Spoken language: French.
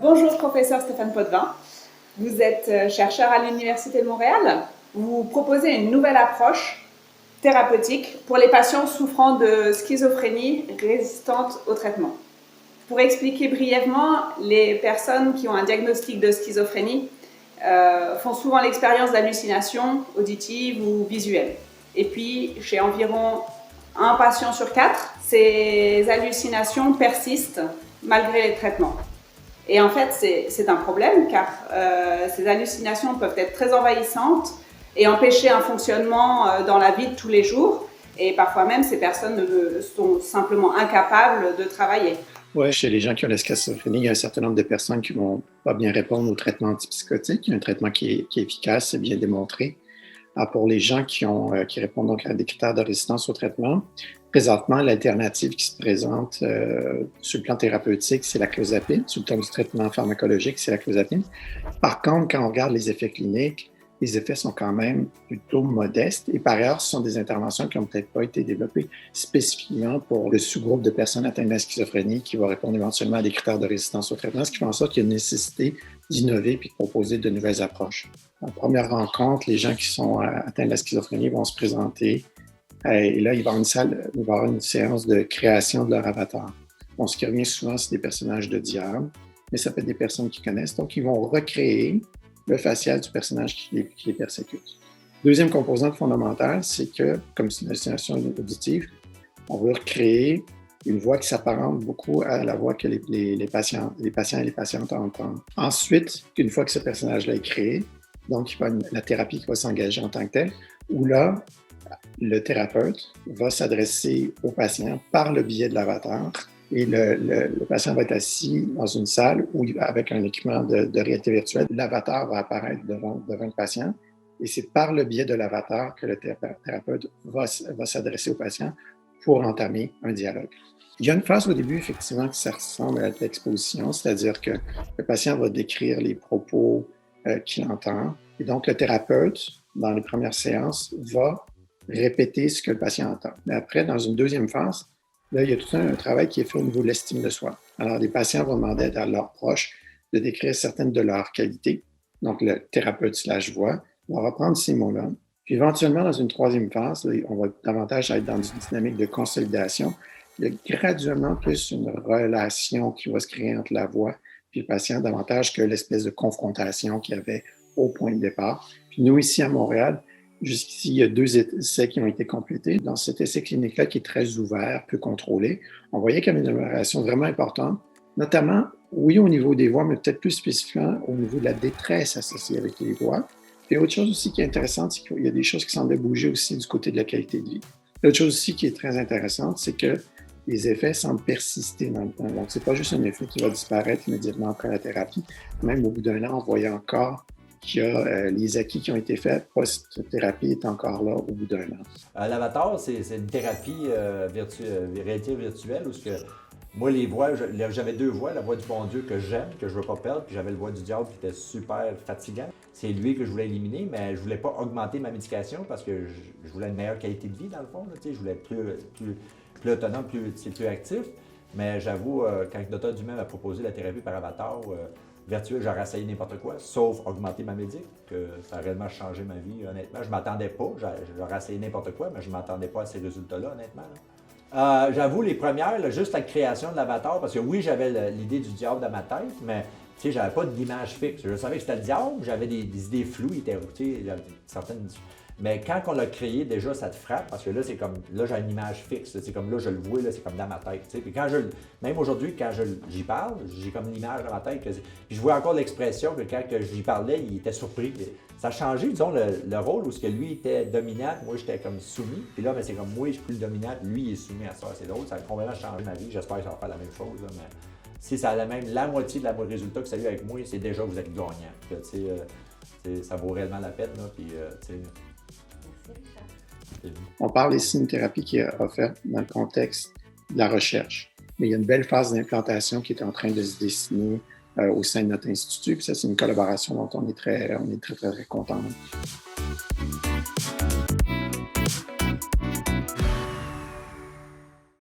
Bonjour, professeur Stéphane Potvin. Vous êtes chercheur à l'Université de Montréal. Vous proposez une nouvelle approche thérapeutique pour les patients souffrant de schizophrénie résistante au traitement. Pour expliquer brièvement, les personnes qui ont un diagnostic de schizophrénie font souvent l'expérience d'hallucinations auditives ou visuelles. Et puis, chez environ un patient sur 4, ces hallucinations persistent malgré les traitements. Et en fait, c'est un problème car ces hallucinations peuvent être très envahissantes et empêcher un fonctionnement dans la vie de tous les jours. Et parfois même, ces personnes sont simplement incapables de travailler. Oui, chez les gens qui ont la schizophrénie, il y a un certain nombre de personnes qui ne vont pas bien répondre au traitement antipsychotique. Il y a un traitement qui est efficace, c'est bien démontré. Alors pour les gens qui répondent donc à des critères de résistance au traitement, présentement, l'alternative qui se présente sur le plan thérapeutique, c'est la clozapine. Sur le plan du traitement pharmacologique, c'est la clozapine. Par contre, quand on regarde les effets cliniques, les effets sont quand même plutôt modestes. Et par ailleurs, ce sont des interventions qui n'ont peut-être pas été développées spécifiquement pour le sous-groupe de personnes atteintes de la schizophrénie qui va répondre éventuellement à des critères de résistance au traitement, ce qui fait en sorte qu'il y a une nécessité d'innover et de proposer de nouvelles approches. En première rencontre, les gens qui sont atteints de la schizophrénie vont se présenter et là, il va y avoir une séance de création de leur avatar. Bon, ce qui revient souvent, c'est des personnages de diable, mais ça peut être des personnes qui connaissent. Donc, ils vont recréer le facial du personnage qui les persécute. Deuxième composante fondamentale, c'est que, comme c'est une hallucination auditive, on veut recréer une voix qui s'apparente beaucoup à la voix que les patients et les patientes entendent. Ensuite, une fois que ce personnage-là est créé, donc il y a la thérapie qui va s'engager en tant que telle, où là, le thérapeute va s'adresser au patient par le biais de l'avatar et le patient va être assis dans une salle où, avec un équipement de réalité virtuelle, l'avatar va apparaître devant le patient et c'est par le biais de l'avatar que le thérapeute va s'adresser au patient pour entamer un dialogue. Il y a une phase au début, effectivement, qui ça ressemble à l'exposition, c'est-à-dire que le patient va décrire les propos qu'il entend et donc le thérapeute, dans les premières séances, va répéter ce que le patient entend. Mais après, dans une deuxième phase, là, il y a tout un travail qui est fait au niveau de l'estime de soi. Alors, les patients vont demander à leurs proches de décrire certaines de leurs qualités. Donc, le thérapeute /voix va reprendre ces mots-là. Puis, éventuellement, dans une troisième phase, là, on va davantage être dans une dynamique de consolidation. Il y a graduellement plus une relation qui va se créer entre la voix et le patient, davantage que l'espèce de confrontation qu'il y avait au point de départ. Puis, nous, ici à Montréal, jusqu'ici, il y a 2 essais qui ont été complétés. Dans cet essai clinique-là, qui est très ouvert, peu contrôlé, on voyait qu'il y avait une amélioration vraiment importante, notamment, oui, au niveau des voix, mais peut-être plus spécifiquement au niveau de la détresse associée avec les voix. Puis autre chose aussi qui est intéressante, c'est qu'il y a des choses qui semblaient bouger aussi du côté de la qualité de vie. L'autre chose aussi qui est très intéressante, c'est que les effets semblent persister dans le temps. Donc, ce n'est pas juste un effet qui va disparaître immédiatement après la thérapie. Même au bout d'un an, on voyait encore qu'il y a les acquis qui ont été faits, post-thérapie est encore là au bout d'un an. L'avatar, c'est une thérapie réalité virtuelle où moi, les voix, j'avais 2 voix, la voix du bon Dieu que j'aime, que je ne veux pas perdre, puis j'avais le voix du diable qui était super fatigant. C'est lui que je voulais éliminer, mais je ne voulais pas augmenter ma médication parce que je voulais une meilleure qualité de vie dans le fond. Là, je voulais être plus autonome, plus actif. Mais j'avoue, quand le docteur Dumais m'a proposé la thérapie par avatar, virtuel, j'aurais essayé n'importe quoi, sauf augmenter ma médic, que ça a réellement changé ma vie, honnêtement. Je ne m'attendais pas, j'aurais essayé n'importe quoi, mais je ne m'attendais pas à ces résultats-là, honnêtement. J'avoue, les premières, là, juste la création de l'avatar, parce que oui, j'avais l'idée du diable dans ma tête, mais j'avais pas d'image fixe. Je savais que c'était le diable, j'avais des idées floues, il était certaines. Mais quand on l'a créé, déjà, ça te frappe, parce que là, c'est comme, là, j'ai une image fixe, c'est comme là, je le vois, là, c'est comme dans ma tête. Puis même aujourd'hui, quand j'y parle, j'ai comme une image dans ma tête. Puis je vois encore l'expression que quand j'y parlais, il était surpris. Ça a changé, disons, le rôle où lui était dominant, moi, j'étais comme soumis. Puis là, c'est comme moi, je suis plus le dominant, lui, il est soumis à ça. C'est drôle, ça a complètement changé ma vie. J'espère que ça va faire la même chose. Là, mais si ça a même la moitié de la résultat que ça a eu avec moi, c'est déjà que vous êtes gagnant. Ça vaut réellement la peine. Là, puis, on parle ici d'une thérapie qui est offerte dans le contexte de la recherche. Mais il y a une belle phase d'implantation qui est en train de se dessiner au sein de notre institut. Puis ça, c'est une collaboration dont on est très, très, très content.